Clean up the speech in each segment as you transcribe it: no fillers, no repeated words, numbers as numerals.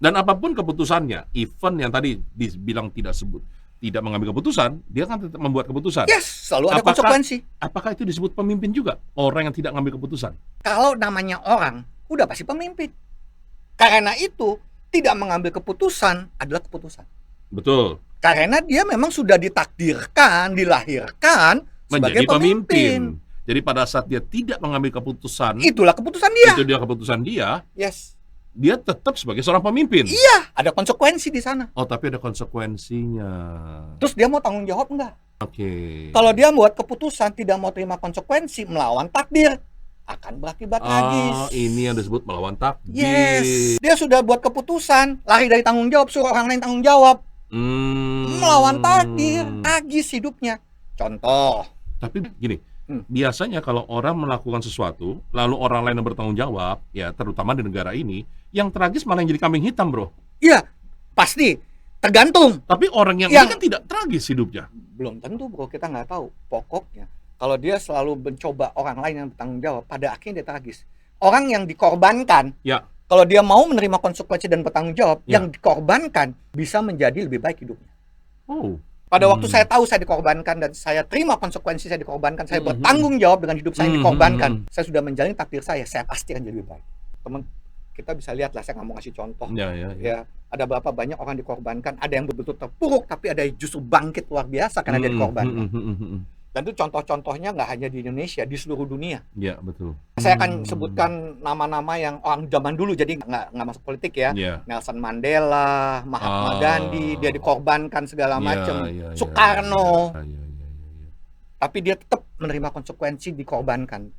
Dan apapun keputusannya, even yang tadi dibilang tidak mengambil keputusan, dia kan tetap membuat keputusan. Yes, selalu ada Apakah konsekuensi. apakah itu disebut pemimpin juga? Orang yang tidak mengambil keputusan? Kalau namanya orang, udah pasti pemimpin. Karena itu, tidak mengambil keputusan adalah keputusan. Betul. Karena dia memang sudah ditakdirkan, dilahirkan sebagai Menjadi pemimpin. Jadi pada saat dia tidak mengambil keputusan, Itulah keputusan dia. itu dia keputusan dia, Yes. dia tetap sebagai seorang pemimpin. Iya, ada konsekuensi di sana. Oh, tapi ada konsekuensinya. Terus dia mau tanggung jawab enggak? Oke. Kalau dia buat keputusan tidak mau terima konsekuensi, melawan takdir, akan berakibat tragis. Ini yang disebut melawan takdir. Yes. Dia sudah buat keputusan, lari dari tanggung jawab, suruh orang lain tanggung jawab. Melawan takdir, tragis hidupnya. Contoh. Tapi gini, biasanya kalau orang melakukan sesuatu, lalu orang lain yang bertanggung jawab, ya terutama di negara ini, yang tragis malah yang jadi kambing hitam, bro. Iya, pasti. Tergantung. Tapi orang yang ini kan tidak tragis hidupnya. Belum tentu, bro. Kita nggak tahu. Pokoknya, kalau dia selalu mencoba orang lain yang bertanggung jawab, pada akhirnya dia tragis. Orang yang dikorbankan, ya, kalau dia mau menerima konsekuensi dan bertanggung jawab, yang dikorbankan bisa menjadi lebih baik hidupnya. Oh. Pada waktu saya tahu saya dikorbankan dan saya terima konsekuensi saya dikorbankan, saya bertanggung jawab dengan hidup saya yang dikorbankan, saya sudah menjalani takdir saya pasti akan jadi lebih baik. Teman, kita bisa lihat lah, saya nggak mau ngasih contoh. Ya, ada berapa banyak orang dikorbankan, ada yang betul-betul terpuruk, tapi ada yang justru bangkit luar biasa karena dia dikorbankan. Dan itu contoh-contohnya nggak hanya di Indonesia, di seluruh dunia. Ya, betul. Saya akan sebutkan nama-nama yang orang zaman dulu, jadi nggak masuk politik ya. Nelson Mandela, Mahatma Gandhi, dia dikorbankan segala macam. Soekarno. Tapi dia tetap menerima konsekuensi, dikorbankan.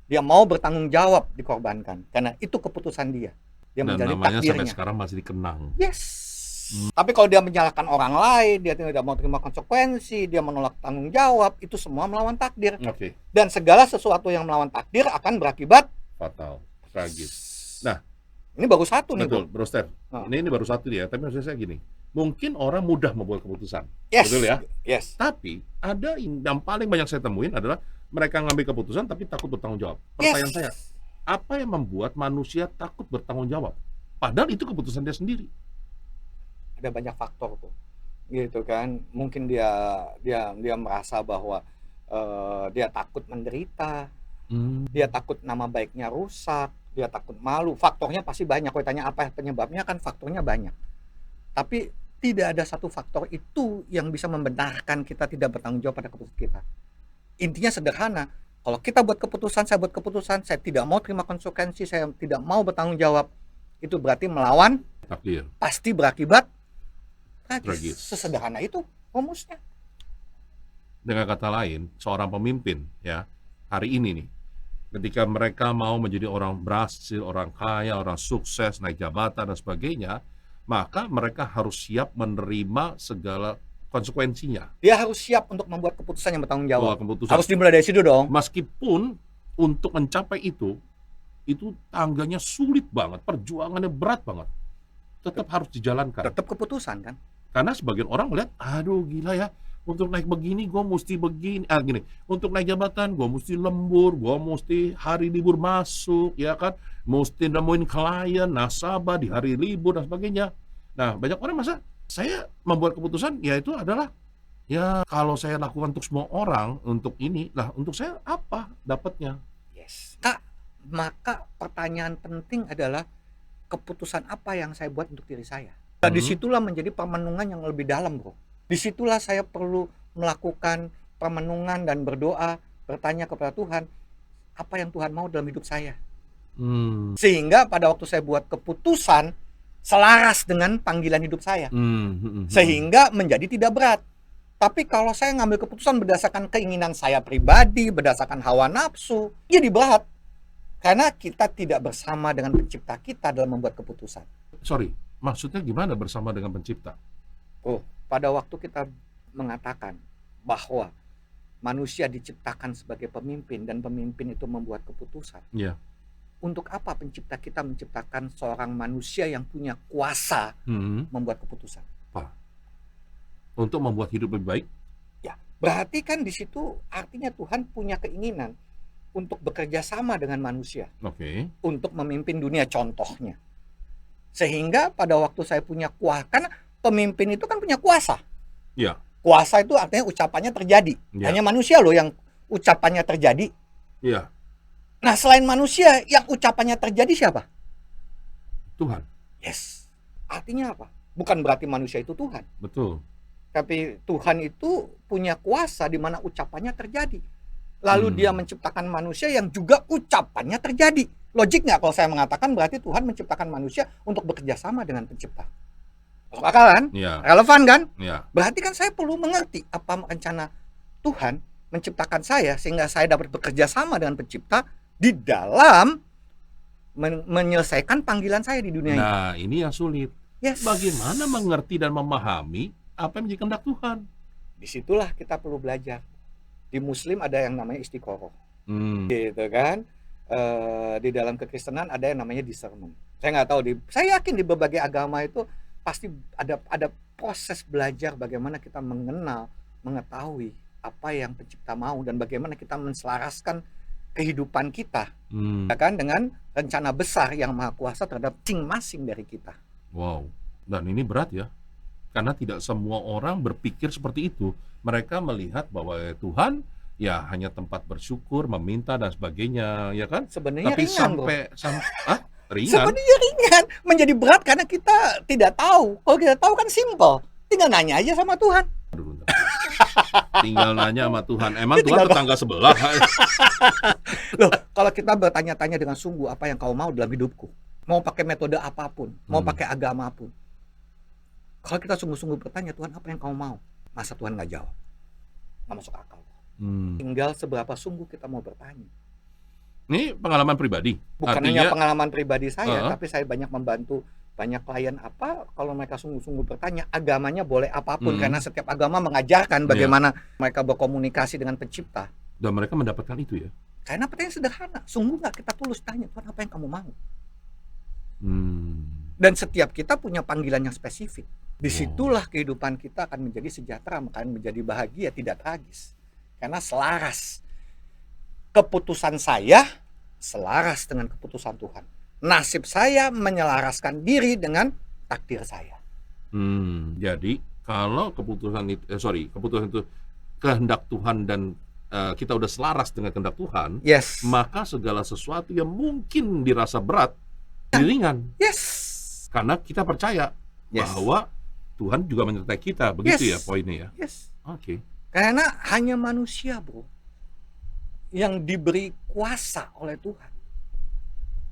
Dia mau bertanggung jawab, dikorbankan. Karena itu keputusan dia. Dia dan menjadi namanya takdirnya. Sampai sekarang masih dikenang. Yes. Tapi kalau dia menyalahkan orang lain, dia tidak mau terima konsekuensi, dia menolak tanggung jawab, itu semua melawan takdir. Dan segala sesuatu yang melawan takdir akan berakibat fatal, tragis. Nah, ini baru satu nih, betul, Bro Steph. Ini baru satu ya, tapi maksud saya gini, mungkin orang mudah membuat keputusan, betul ya? Yes. Tapi ada yang paling banyak saya temuin adalah mereka ngambil keputusan tapi takut bertanggung jawab. Pertanyaan saya, apa yang membuat manusia takut bertanggung jawab? Padahal itu keputusan dia sendiri. Ada banyak faktor tuh, gitu kan. Mungkin dia merasa bahwa dia takut menderita, dia takut nama baiknya rusak, dia takut malu. Faktornya pasti banyak. Kalau tanya apa penyebabnya, kan faktornya banyak. Tapi tidak ada satu faktor itu yang bisa membenarkan kita tidak bertanggung jawab pada keputusan kita. Intinya sederhana. Kalau kita buat keputusan, saya buat keputusan, saya tidak mau terima konsekuensi, saya tidak mau bertanggung jawab, itu berarti melawan takdir. Pasti berakibat tragis. Sesederhana itu rumusnya. Dengan kata lain, seorang pemimpin ya hari ini nih, ketika mereka mau menjadi orang berhasil, orang kaya, orang sukses, naik jabatan dan sebagainya, maka mereka harus siap menerima segala konsekuensinya. Dia harus siap untuk membuat keputusan yang bertanggung jawab. Harus dimulai dari situ dong. Meskipun untuk mencapai itu tangganya sulit banget, perjuangannya berat banget, tetap harus dijalankan. Tetap keputusan kan. Karena sebagian orang melihat, aduh gila ya, untuk naik begini gue mesti begini, untuk naik jabatan gue mesti lembur, gue mesti hari libur masuk, ya kan, mesti nemuin klien, nasabah di hari libur dan sebagainya. Nah, banyak orang masa saya membuat keputusan, ya itu adalah, ya kalau saya lakukan untuk semua orang, untuk ini, lah untuk saya apa dapatnya? Yes. Kak, maka pertanyaan penting adalah keputusan apa yang saya buat untuk diri saya. Disitulah menjadi permenungan yang lebih dalam, bro. Disitulah saya perlu melakukan permenungan dan berdoa, bertanya kepada Tuhan, apa yang Tuhan mau dalam hidup saya. Sehingga pada waktu saya buat keputusan, selaras dengan panggilan hidup saya. Sehingga menjadi tidak berat. Tapi kalau saya ngambil keputusan berdasarkan keinginan saya pribadi, berdasarkan hawa nafsu, jadi berat. Karena kita tidak bersama dengan pencipta kita dalam membuat keputusan. Sorry, maksudnya gimana bersama dengan pencipta? Pada waktu kita mengatakan bahwa manusia diciptakan sebagai pemimpin dan pemimpin itu membuat keputusan. Untuk apa pencipta kita menciptakan seorang manusia yang punya kuasa membuat keputusan? Untuk membuat hidup lebih baik? Ya, berarti kan di situ artinya Tuhan punya keinginan untuk bekerja sama dengan manusia. Untuk memimpin dunia, contohnya. Sehingga pada waktu saya punya kuasa, kan pemimpin itu kan punya kuasa. Iya. Kuasa itu artinya ucapannya terjadi. Iya. Hanya manusia loh yang ucapannya terjadi. Iya. Nah, selain manusia yang ucapannya terjadi siapa? Tuhan. Yes. Artinya apa? Bukan berarti manusia itu Tuhan. Betul. Tapi Tuhan itu punya kuasa di mana ucapannya terjadi. Lalu dia menciptakan manusia yang juga ucapannya terjadi. Logik nggak kalau saya mengatakan berarti Tuhan menciptakan manusia untuk bekerja sama dengan pencipta? Masuk akal kan? Iya. Relevan kan? Iya. Berarti kan saya perlu mengerti apa rencana Tuhan menciptakan saya sehingga saya dapat bekerja sama dengan pencipta di dalam menyelesaikan panggilan saya di dunia ini. Nah, ini yang sulit. Yes. Bagaimana mengerti dan memahami apa yang menjadi kehendak Tuhan? Disitulah kita perlu belajar. Di Muslim ada yang namanya istiqoroh, Hmm. gitu kan? Di dalam kekristenan ada yang namanya discernment. Saya nggak tahu saya yakin di berbagai agama itu pasti ada proses belajar bagaimana kita mengenal, mengetahui apa yang pencipta mau dan bagaimana kita menselaraskan kehidupan kita, ya kan, dengan rencana besar yang maha kuasa terhadap masing-masing dari kita. Wow. Dan ini berat ya. Karena tidak semua orang berpikir seperti itu. Mereka melihat bahwa Tuhan ya hanya tempat bersyukur, meminta dan sebagainya, ya kan? Sebenarnya Tapi ringan, bro. ringan. Sebenarnya ringan, menjadi berat karena kita tidak tahu. Kalau kita tahu kan simple, tinggal nanya aja sama Tuhan. Aduh, bentar. Tinggal nanya sama Tuhan. Emang Dia Tuhan tinggal- tetangga sebelah? Loh, kalau kita bertanya-tanya dengan sungguh apa yang kau mau dalam hidupku, mau pakai metode apapun, mau pakai agama apapun, kalau kita sungguh-sungguh bertanya, Tuhan apa yang kau mau, masa Tuhan nggak jawab? Nggak masuk akal. Tinggal seberapa sungguh kita mau bertanya. Ini pengalaman pribadi. Bukan Artinya, hanya pengalaman pribadi saya, Uh-huh. tapi saya banyak membantu banyak klien kalau mereka sungguh-sungguh bertanya, agamanya boleh apapun, karena setiap agama mengajarkan bagaimana mereka berkomunikasi dengan pencipta. dan mereka mendapatkan itu ya. Karena pertanyaan sederhana, sungguh nggak kita tulus tanya, Tuhan apa yang kamu mau? Dan setiap kita punya panggilan yang spesifik. Disitulah kehidupan kita akan menjadi sejahtera, akan menjadi bahagia, tidak tragis. Karena selaras. Keputusan saya selaras dengan keputusan Tuhan. Nasib saya menyelaraskan diri dengan takdir saya. Jadi kalau keputusan itu kehendak Tuhan dan kita udah selaras dengan kehendak Tuhan, Yes. maka segala sesuatu yang mungkin dirasa berat jadi ringan. Yes. Karena kita percaya Yes. bahwa Tuhan juga menyertai kita, begitu Yes. ya poinnya ya. Yes. Oke. Karena hanya manusia, bro, yang diberi kuasa oleh Tuhan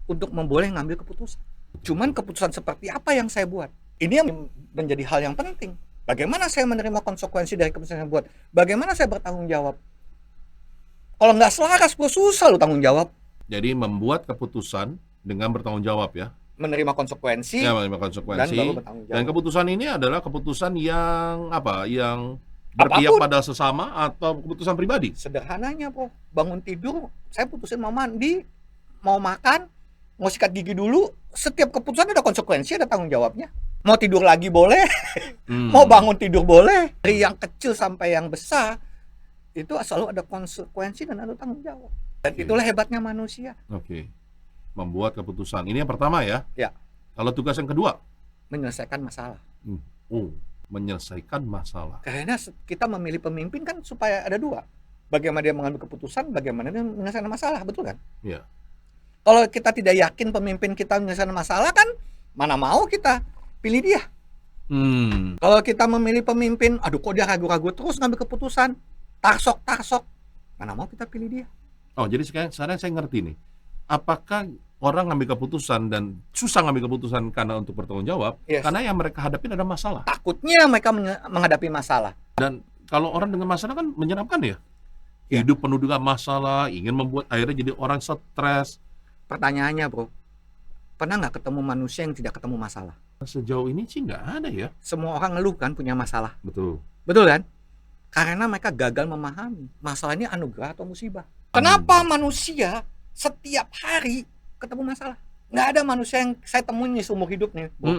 untuk memboleh ngambil keputusan. Cuman keputusan seperti apa yang saya buat? Ini yang menjadi hal yang penting. Bagaimana saya menerima konsekuensi dari keputusan yang saya buat? Bagaimana saya bertanggung jawab? Kalau nggak selaras, gue susah lo tanggung jawab. Jadi membuat keputusan dengan bertanggung jawab ya. Menerima konsekuensi Ya, menerima dan konsekuensi. baru bertanggung Dan jawab. keputusan ini adalah keputusan yang apa? Yang berpihak Apapun. pada sesama atau keputusan pribadi. Sederhananya, bro, bangun tidur, saya putusin mau mandi, mau makan, mau sikat gigi dulu. Setiap keputusan ada konsekuensi, ada tanggung jawabnya. Mau tidur lagi boleh, mau bangun tidur boleh. Dari yang kecil sampai yang besar, itu selalu ada konsekuensi dan ada tanggung jawab. Dan Oke. itulah hebatnya manusia. Oke. Membuat keputusan. Ini yang pertama ya. Ya. Kalau tugas yang kedua, Menyelesaikan masalah. menyelesaikan masalah. Karena kita memilih pemimpin kan supaya ada dua. Bagaimana dia mengambil keputusan, bagaimana dia menyelesaikan masalah, betul kan? Ya. Kalau kita tidak yakin pemimpin kita menyelesaikan masalah kan, mana mau kita pilih dia. Kalau kita memilih pemimpin, aduh kok dia ragu-ragu terus ngambil keputusan, tarsok, mana mau kita pilih dia. Oh, jadi sekarang saya ngerti nih. Apakah orang ngambil keputusan dan susah ngambil keputusan karena untuk bertanggung jawab? Yes. Karena yang mereka hadapin ada masalah. Takutnya mereka menghadapi masalah. Dan kalau orang dengan masalah kan menyeramkan ya. Ya. Hidup penuh dengan masalah, ingin membuat akhirnya jadi orang stres. Pertanyaannya, bro, pernah nggak ketemu manusia yang tidak ketemu masalah? Sejauh ini sih nggak ada ya. Semua orang ngeluh kan punya masalah. Betul. Betul kan? Karena mereka gagal memahami masalah ini anugerah atau musibah. Kenapa manusia setiap hari ketemu masalah? Nggak ada manusia yang saya temuin nih seumur hidup nih, bro.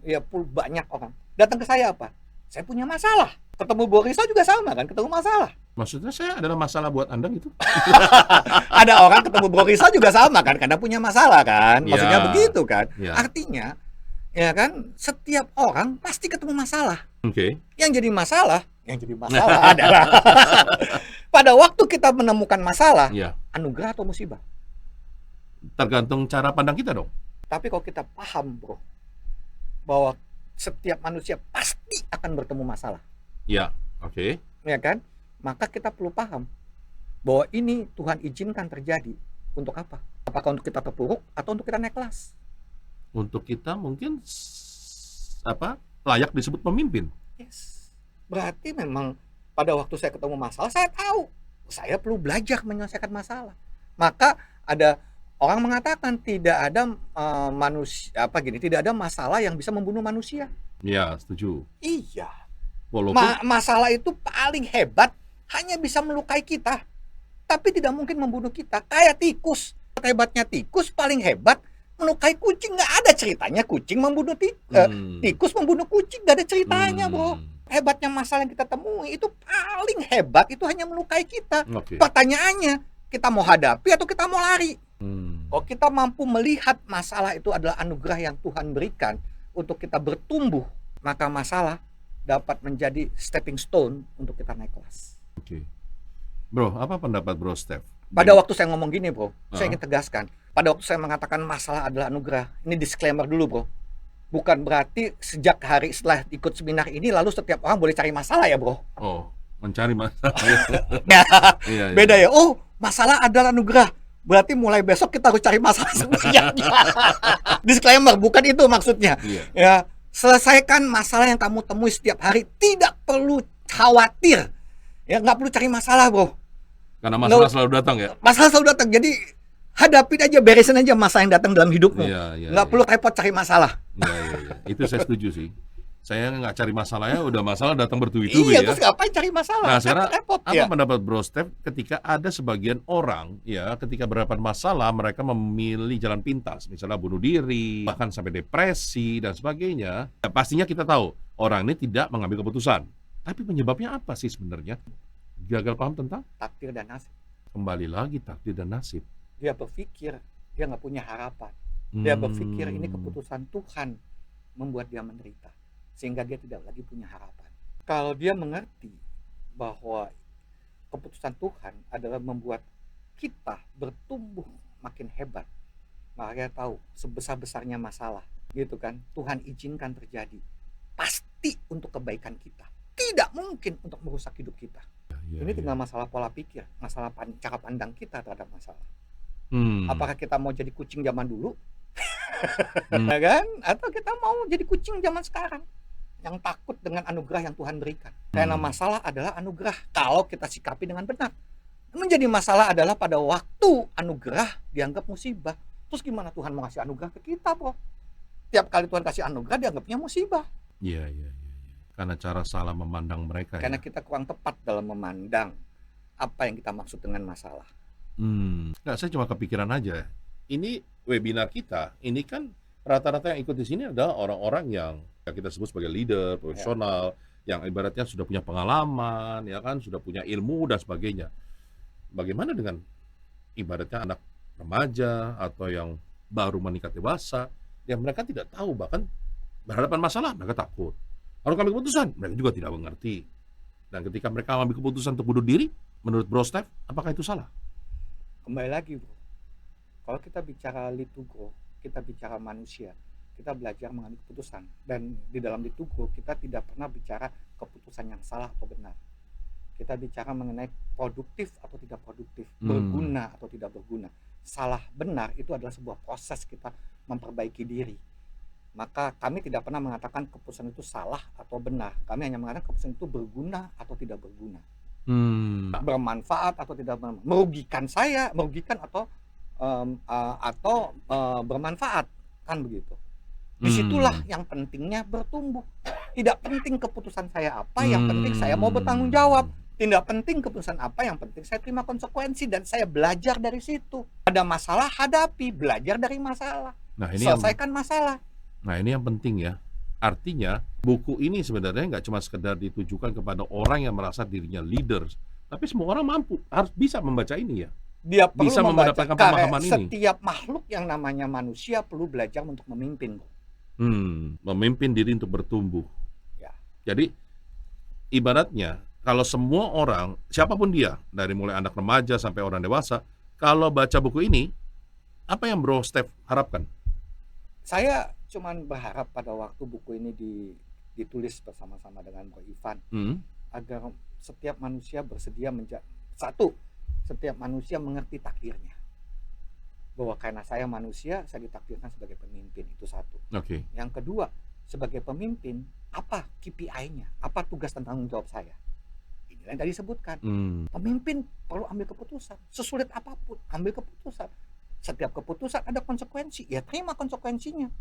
Ya banyak orang. Datang ke saya apa? Saya punya masalah. Ketemu Borisa juga sama kan, ketemu masalah. Maksudnya saya adalah masalah buat Anda gitu? Ada orang ketemu Borisa juga sama kan, karena punya masalah kan. Maksudnya Ya. begitu kan. Ya. Artinya ya kan? Setiap orang pasti ketemu masalah. Oke. Yang jadi masalah adalah pada waktu kita menemukan masalah, Ya, anugerah atau musibah. tergantung cara pandang kita dong. Tapi kalau kita paham, bro, bahwa setiap manusia pasti akan bertemu masalah, Ya, oke. ya kan? Maka kita perlu paham bahwa ini Tuhan izinkan terjadi untuk apa? Apakah untuk kita terpuruk atau untuk kita naik kelas? Untuk kita mungkin layak disebut pemimpin. Yes. Berarti memang pada waktu saya ketemu masalah, saya tahu saya perlu belajar menyelesaikan masalah. Maka ada orang mengatakan tidak ada tidak ada masalah yang bisa membunuh manusia. Ya, setuju. Iya. Walaupun Masalah itu paling hebat hanya bisa melukai kita, tapi tidak mungkin membunuh kita. Kayak tikus. Hebatnya tikus paling hebat melukai kucing. Nggak ada ceritanya kucing membunuh tikus membunuh kucing. Nggak ada ceritanya, bro. Hebatnya masalah yang kita temui itu paling hebat, itu hanya melukai kita. Oke. Pertanyaannya, kita mau hadapi atau kita mau lari? Hmm. Kalau kita mampu melihat masalah itu adalah anugerah yang Tuhan berikan untuk kita bertumbuh, maka masalah dapat menjadi stepping stone untuk kita naik kelas. Oke. Bro, apa pendapat Bro Steph? Pada waktu saya ngomong gini, bro, saya Ah. ingin tegaskan. Pada waktu saya mengatakan masalah adalah anugerah, ini disclaimer dulu, bro. Bukan berarti sejak hari setelah ikut seminar ini lalu setiap orang boleh cari masalah ya, bro. Oh, mencari masalah. Nah, Iya, iya. beda ya. Oh, masalah adalah anugerah. Berarti mulai besok kita harus cari masalah sebenarnya. Disclaimer, bukan itu maksudnya. Iya. Ya, selesaikan masalah yang kamu temui setiap hari. Tidak perlu khawatir. Ya, nggak perlu cari masalah, bro. Karena masalah selalu datang ya. Masalah selalu datang. Jadi hadapin aja, beresin aja masalah yang datang dalam hidupmu. Iya, Nggak perlu repot cari masalah. Iya, iya, iya. Itu saya setuju sih. Saya nggak cari masalahnya, udah masalah datang bertubi-tubi Iya, ya. terus ngapain cari masalah? Nah, sekarang repot apa ya. pendapat Bro Steph ketika ada sebagian orang ya ketika berhadapan masalah mereka memilih jalan pintas, misalnya bunuh diri, bahkan sampai depresi dan sebagainya. Ya, pastinya kita tahu orang ini tidak mengambil keputusan. Tapi penyebabnya apa sih sebenarnya? Gagal paham tentang Takdir dan nasib. kembali lagi takdir dan nasib. Dia berpikir dia nggak punya harapan. Dia berpikir ini Hmm. keputusan Tuhan membuat dia menderita, sehingga dia tidak lagi punya harapan. Kalau dia mengerti bahwa keputusan Tuhan adalah membuat kita bertumbuh makin hebat, maka dia tahu sebesar-besarnya masalah, gitu kan, Tuhan izinkan terjadi, pasti untuk kebaikan kita. Tidak mungkin untuk merusak hidup kita. Ya, Ini ya. tinggal masalah pola pikir, masalah cara pandang kita terhadap masalah. Hmm. Apakah kita mau jadi kucing zaman dulu, Hmm. ya kan? Atau kita mau jadi kucing zaman sekarang yang takut dengan anugerah yang Tuhan berikan? Karena masalah adalah anugerah kalau kita sikapi dengan benar. Menjadi masalah adalah pada waktu anugerah dianggap musibah. Terus gimana Tuhan mau kasih anugerah ke kita, bro? Tiap kali Tuhan kasih anugerah dianggapnya musibah. Iya, iya, iya. Karena cara salah memandang mereka Karena ya. kita kurang tepat dalam memandang apa yang kita maksud dengan masalah. Nggak, saya cuma kepikiran aja. Ini webinar kita, ini kan rata-rata yang ikut di sini adalah orang-orang yang ya kita sebut sebagai leader, profesional, yang ibaratnya sudah punya pengalaman, ya kan, sudah punya ilmu dan sebagainya. Bagaimana dengan ibaratnya anak remaja atau yang baru menikah dewasa, yang mereka tidak tahu, bahkan berhadapan masalah mereka takut. Harus ambil keputusan, mereka juga tidak mengerti. Dan ketika mereka ambil keputusan untuk bunuh diri, menurut Bro Steph, apakah itu salah? Kembali lagi, bro. Kalau kita bicara lead to grow, kita bicara manusia, kita belajar mengambil keputusan. Dan di dalam lead to grow, kita tidak pernah bicara keputusan yang salah atau benar. Kita bicara mengenai produktif atau tidak produktif, berguna atau tidak berguna. Salah benar itu adalah sebuah proses kita memperbaiki diri. Maka kami tidak pernah mengatakan keputusan itu salah atau benar. Kami hanya mengatakan keputusan itu berguna atau tidak berguna. Bermanfaat atau tidak bermanfaat, merugikan saya, merugikan atau bermanfaat, kan begitu. Disitulah yang pentingnya bertumbuh. Tidak penting keputusan saya apa, yang penting saya mau bertanggung jawab. Tidak penting keputusan apa, yang penting saya terima konsekuensi dan saya belajar dari situ. Ada masalah, hadapi, belajar dari masalah, selesaikan masalah. Nah, ini yang penting ya. Artinya buku ini sebenarnya nggak cuma sekedar ditujukan kepada orang yang merasa dirinya leaders, tapi semua orang mampu, harus bisa membaca ini ya. Dia perlu Bisa membaca, mendapatkan karena pemahaman ini. setiap makhluk yang namanya manusia perlu belajar untuk memimpin. Memimpin diri untuk bertumbuh. Ya. Jadi ibaratnya kalau semua orang, siapapun dia, dari mulai anak remaja sampai orang dewasa, kalau baca buku ini, apa yang Bro Steph harapkan? Saya cuman berharap pada waktu buku ini ditulis bersama-sama dengan Bro Ivan, Hmm, agar setiap manusia bersedia setiap manusia mengerti takdirnya. Bahwa karena saya manusia, saya ditakdirkan sebagai pemimpin, itu satu. Oke. Yang kedua, sebagai pemimpin, apa KPI-nya? Apa tugas dan tanggung jawab saya? Inilah yang tadi disebutkan. Pemimpin perlu ambil keputusan. Sesulit apapun, ambil keputusan. Setiap keputusan ada konsekuensi. Ya terima konsekuensinya.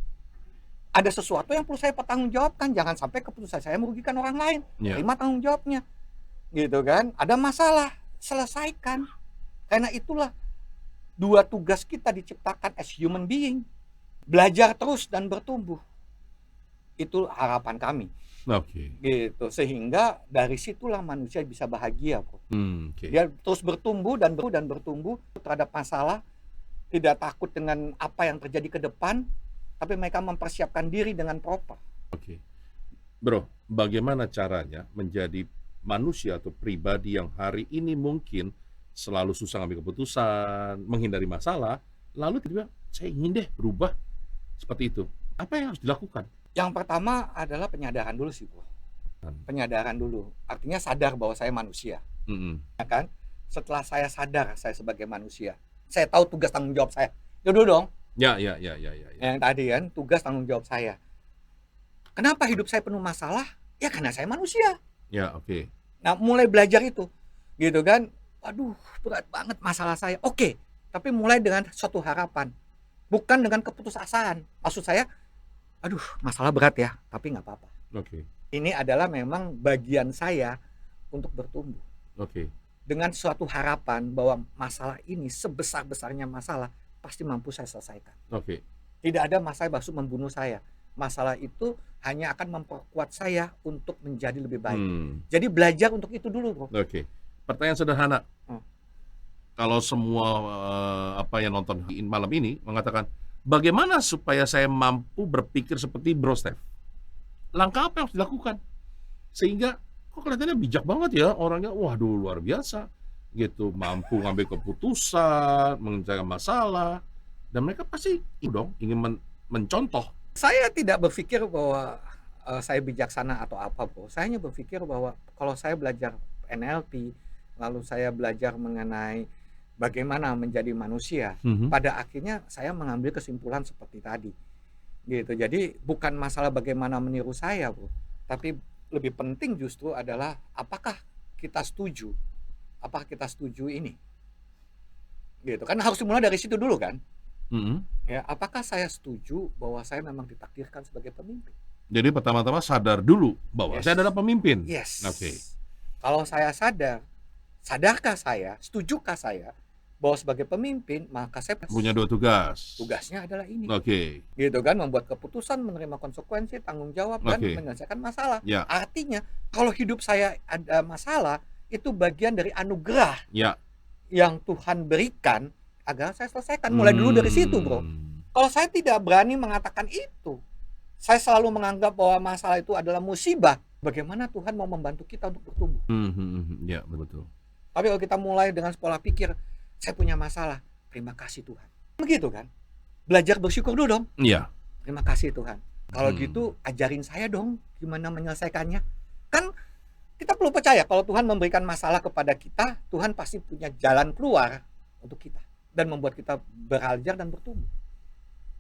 Ada sesuatu yang perlu saya pertanggungjawabkan. Jangan sampai keputusan saya merugikan orang lain. Ya. Terima tanggung jawabnya. Gitu kan. Ada masalah, selesaikan. Karena itulah dua tugas kita diciptakan as human being. Belajar terus dan bertumbuh. Itu harapan kami. Oke. Gitu. Sehingga dari situlah manusia bisa bahagia, Bro. Oke. Dia terus bertumbuh dan bertumbuh terhadap masalah, tidak takut dengan apa yang terjadi ke depan, tapi mereka mempersiapkan diri dengan proper. Oke. Bro, bagaimana caranya menjadi manusia atau pribadi yang hari ini mungkin selalu susah ngambil keputusan, menghindari masalah, lalu tiba-tiba saya ingin deh berubah seperti itu. Apa yang harus dilakukan? Yang pertama adalah penyadaran dulu sih, Bro. Penyadaran dulu. Artinya sadar bahwa saya manusia, ya kan? Setelah saya sadar saya sebagai manusia, saya tahu tugas tanggung jawab saya. Itu dulu dong. Ya. Yang tadi kan, tugas tanggung jawab saya. Kenapa hidup saya penuh masalah? Ya karena saya manusia. Ya, oke. Nah, mulai belajar itu. Gitu kan. Waduh, berat banget masalah saya. Oke, tapi mulai dengan suatu harapan. Bukan dengan keputusasaan. Maksud saya, aduh, masalah berat ya, tapi nggak apa-apa. Oke. Ini adalah memang bagian saya untuk bertumbuh. Oke. Dengan suatu harapan bahwa masalah ini sebesar-besarnya masalah pasti mampu saya selesaikan. Oke. Tidak ada masalah yang maksud membunuh saya. Masalah itu hanya akan memperkuat saya untuk menjadi lebih baik. Jadi belajar untuk itu dulu, Bro. Oke. Pertanyaan sederhana. Hmm. Kalau semua apa yang nonton malam ini mengatakan, bagaimana supaya saya mampu berpikir seperti Bro Steph? Langkah apa yang harus dilakukan? Sehingga kok kelihatannya bijak banget ya orangnya, waduh luar biasa gitu, mampu ngambil keputusan, menyelesaikan masalah, dan mereka pasti dong ingin mencontoh. Saya tidak berpikir bahwa saya bijaksana atau apa, Bro. Saya hanya berpikir bahwa kalau saya belajar NLP, lalu saya belajar mengenai bagaimana menjadi manusia, pada akhirnya saya mengambil kesimpulan seperti tadi. Gitu. Jadi bukan masalah bagaimana meniru saya, Bro, tapi lebih penting justru adalah apakah kita setuju ini. Gitu. Kan harus dimulai dari situ dulu kan. Ya, apakah saya setuju bahwa saya memang ditakdirkan sebagai pemimpin? Jadi pertama-tama sadar dulu bahwa saya adalah pemimpin. Yes. Oke. Kalau saya sadarkah saya, setujukah saya bahwa sebagai pemimpin maka saya Punya dua tugas. tugasnya adalah ini. Oke. Gitu kan, membuat keputusan, menerima konsekuensi, tanggung jawab dan menyelesaikan masalah. Ya. Artinya kalau hidup saya ada masalah, itu bagian dari anugerah Ya. yang Tuhan berikan agar saya selesaikan. Mulai dulu dari situ, Bro. Kalau saya tidak berani mengatakan itu, saya selalu menganggap bahwa masalah itu adalah musibah. Bagaimana Tuhan mau membantu kita untuk bertumbuh? Ya, betul. Tapi kalau kita mulai dengan pola pikir, saya punya masalah, terima kasih Tuhan. Begitu kan? Belajar bersyukur dulu dong. Iya. Terima kasih Tuhan. Kalau gitu, ajarin saya dong gimana menyelesaikannya. Kan kita perlu percaya kalau Tuhan memberikan masalah kepada kita, Tuhan pasti punya jalan keluar untuk kita dan membuat kita belajar dan bertumbuh.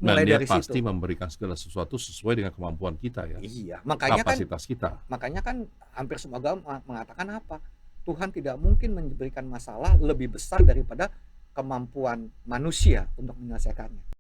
Dan dia pasti memberikan segala sesuatu sesuai dengan kemampuan kita ya. Iya, makanya kapasitas kita. Makanya kan hampir semua agama mengatakan apa? Tuhan tidak mungkin memberikan masalah lebih besar daripada kemampuan manusia untuk menyelesaikannya.